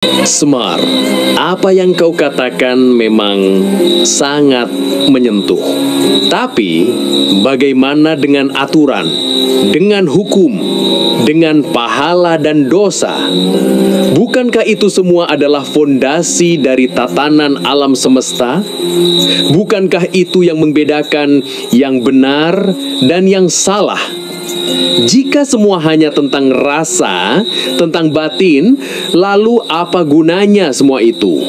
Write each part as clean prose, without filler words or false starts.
Semar, apa yang kau katakan memang sangat menyentuh. Tapi, bagaimana dengan aturan, dengan hukum, dengan pahala dan dosa? Bukankah itu semua adalah fondasi dari tatanan alam semesta? Bukankah itu yang membedakan yang benar dan yang salah? Jika semua hanya tentang rasa, tentang batin, lalu apa gunanya semua itu?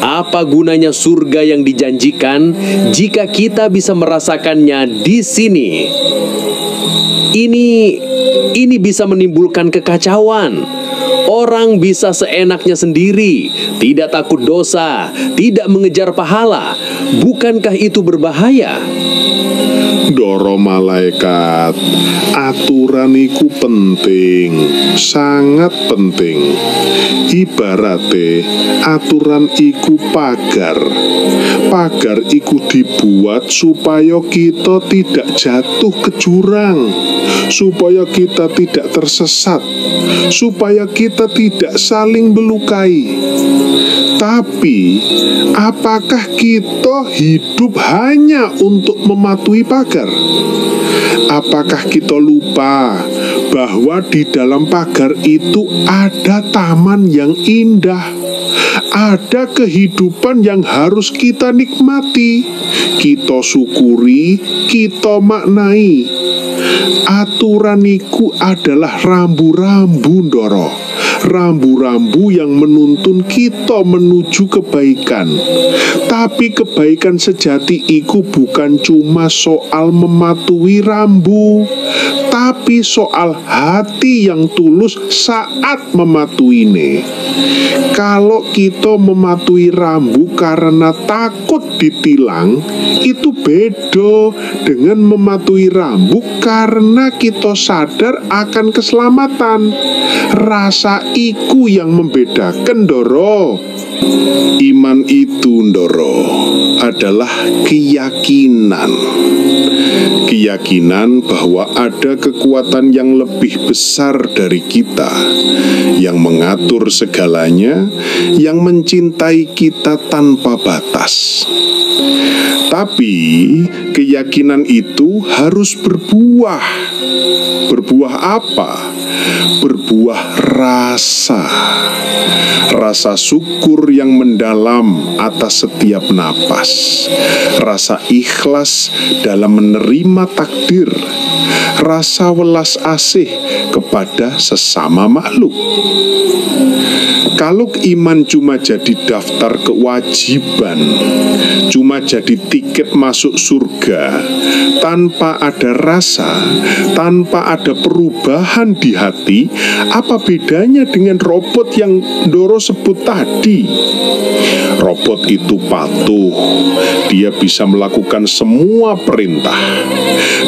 Apa gunanya surga yang dijanjikan jika kita bisa merasakannya di sini? Ini bisa menimbulkan kekacauan. Orang bisa seenaknya sendiri, tidak takut dosa, tidak mengejar pahala. Bukankah itu berbahaya? Doro malaikat, aturan iku penting, sangat penting. Ibarate aturan iku pagar. Pagar iku dibuat supaya kita tidak jatuh ke jurang, supaya kita tidak tersesat, supaya kita tidak saling melukai. Tapi, apakah kita hidup hanya untuk mematuhi pagar? Apakah kita lupa bahwa di dalam pagar itu ada taman yang indah, ada kehidupan yang harus kita nikmati, kita syukuri, kita maknai. Aturan iku adalah rambu-rambu ndoro, rambu-rambu yang menuntun kita menuju kebaikan. Tapi kebaikan sejati iku bukan cuma soal mematuhi rambu, tapi soal hati yang tulus saat mematuhinya. Kalau kita mematuhi rambu karena takut ditilang, itu beda dengan mematuhi rambu karena kita sadar akan keselamatan. Rasa iku yang membedakan ndoro. Iman itu ndoro adalah keyakinan. Keyakinan bahwa ada kekuatan yang lebih besar dari kita, yang mengatur segalanya, yang mencintai kita tanpa batas. Tapi keyakinan itu harus berbuah. Berbuah apa? Berbuah rasa. Rasa syukur yang mendalam atas setiap napas. Rasa ikhlas dalam menerima takdir. Rasa welas asih kepada sesama makhluk. Kalau iman cuma jadi daftar kewajiban, cuma jadi tiket masuk surga, tanpa ada rasa, tanpa ada perubahan di hati, apa bedanya dengan robot yang Ndoro sebut tadi? Robot itu patuh, dia bisa melakukan semua perintah,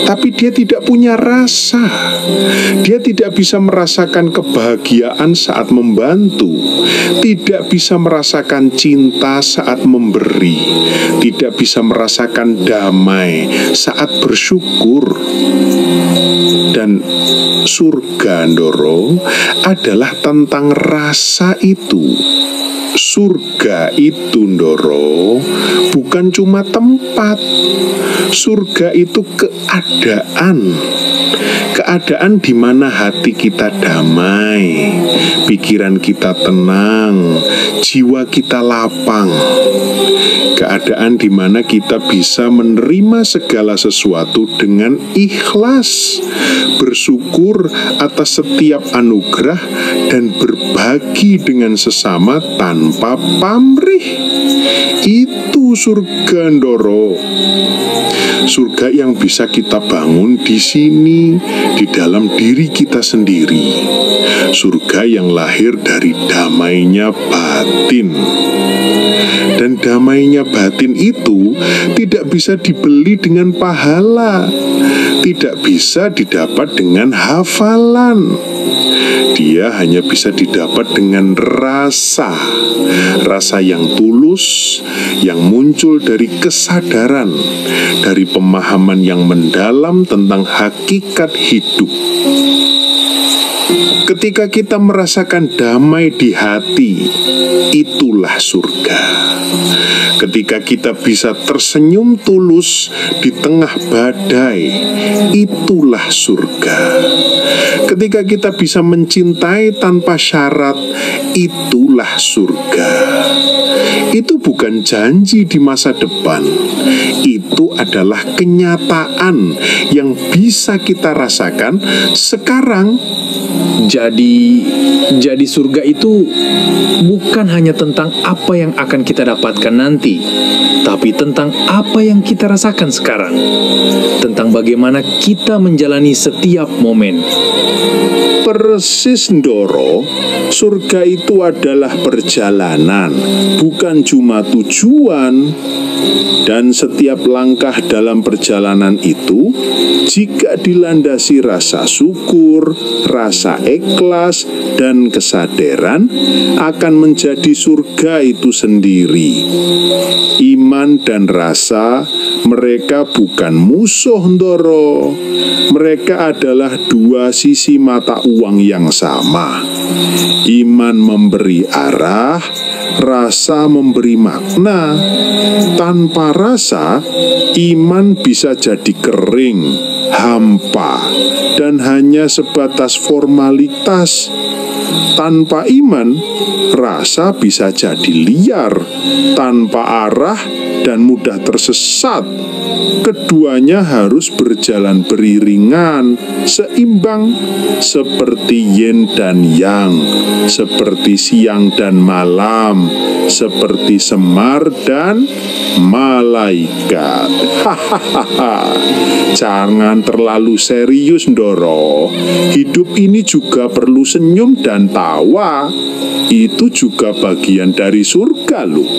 tapi dia tidak punya rasa. Dia tidak bisa merasakan kebahagiaan saat membantu, tidak bisa merasakan cinta saat memberi, tidak bisa merasakan damai saat bersyukur. Dan surga Ndoro adalah tentang rasa itu. Surga itu Ndoro bukan cuma tempat. Surga itu keadaan. Keadaan di mana hati kita damai, pikiran kita tenang, jiwa kita lapang. Keadaan di mana kita bisa menerima segala sesuatu dengan ikhlas, bersyukur atas setiap anugerah, dan berbagi dengan sesama tanpa pamrih. Itu surga Ndoro. Surga yang bisa kita bangun di sini, di dalam diri kita sendiri. Surga yang lahir dari damainya batin. Dan damainya batin itu tidak bisa dibeli dengan pahala, tidak bisa didapat dengan hafalan. Dia hanya bisa didapat dengan rasa yang tulus, yang muncul dari kesadaran, dari pemahaman yang mendalam tentang hakikat hidup. Ketika kita merasakan damai di hati, itulah surga. Ketika kita bisa tersenyum tulus di tengah badai, itulah surga. Ketika kita bisa mencintai tanpa syarat, itulah surga. Itu bukan janji di masa depan, itu adalah kenyataan yang bisa kita rasakan sekarang. Jadi surga itu bukan hanya tentang apa yang akan kita dapatkan nanti, tapi tentang apa yang kita rasakan sekarang, tentang bagaimana kita menjalani setiap momen. Persis, Ndoro, surga itu adalah perjalanan, bukan cuma tujuan. Dan setiap langkah dalam perjalanan itu, jika dilandasi rasa syukur, rasa ikhlas, dan kesadaran, akan menjadi surga itu sendiri. Iman dan rasa, mereka bukan musuh, Ndoro. Mereka adalah dua sisi mata uang yang sama. Iman memberi arah, rasa memberi makna. Tanpa rasa, iman bisa jadi kering, hampa, dan hanya sebatas formalitas. Tanpa iman, rasa bisa jadi liar, tanpa arah, dan mudah tersesat. Keduanya harus berjalan beriringan, seimbang, seperti yin dan yang, seperti siang dan malam, seperti semar dan malaikat. Hahaha. Jangan terlalu serius, Ndoro. Hidup ini juga perlu senyum dan tawa. Itu juga bagian dari surga, loh.